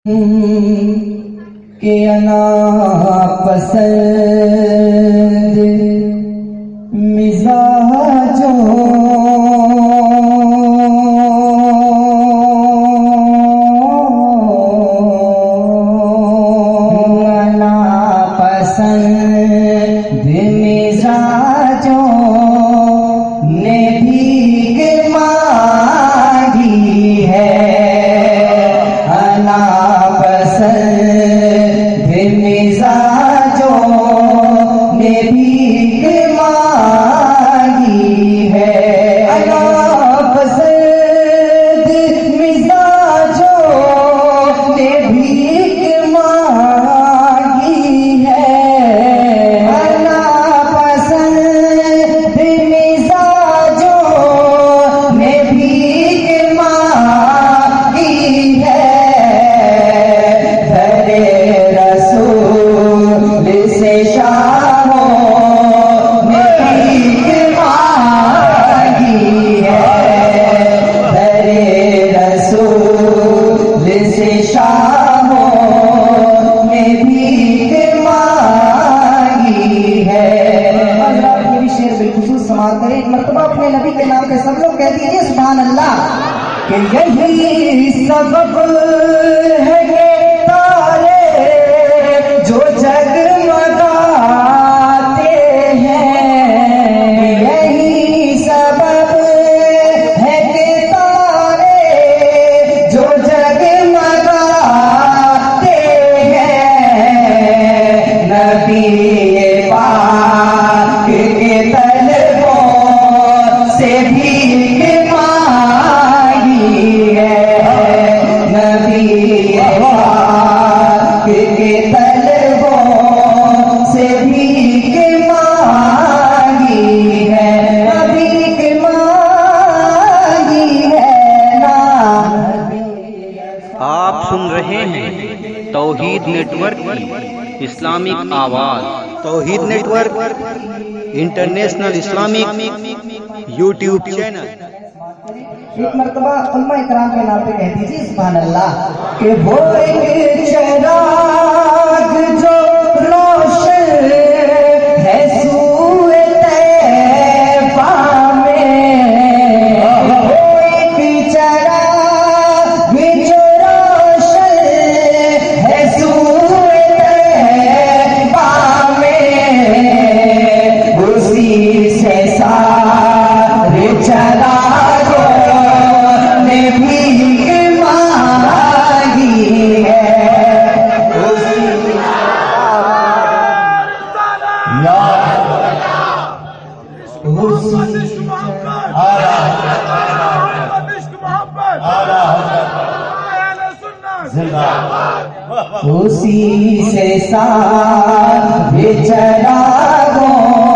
کہ انا پسند مزاجوں انا پسند مزاجوں نے بھیک مانگی ہے انا پسند مزاجوں نے بھیک مانگی ہے انا پسند مزاجوں نے بھیک مانگی ہے انا پسند مزاجوں نے بھیک مانگی ہے سے شاموں نے بھیک مانگی ہے درے رسول سے شاموں نے بھیک مانگی ہے اللہ یہ بھی شعر بالخصوص سماعت کریں ایک مرتبہ اپنے نبی کے نام کے سب لوگ کہہ دیجیے سبحان اللہ کہ یہی سبب ہے کہ تارے جو جگمگاتے ہیں یہی سبب ہے کہ تارے جو جگمگاتے ہیں نبی پاک کے طلبوں سے بھیک مانگی ہے نبی پاک کے طلبوں سے بھیک مانگی ہے بھیک مانگی ہے نا آپ سن رہے ہیں توحید نیٹ ورک کی اسلامک آواز Tawheed network international Islamic YouTube channel ایک مرتبہ علماء اکرام کے نام پہ کہہ دیجیے سبحان اللہ کہ وہ ایک چراغ جو روشن ہے سوئے طیبہ میں وہ ایک چراغ جو روشن ہے سوئے طیبہ میں اسی سے سارے چراغوں نے بھیک مانگی ہے اسی سے سارے چراغوں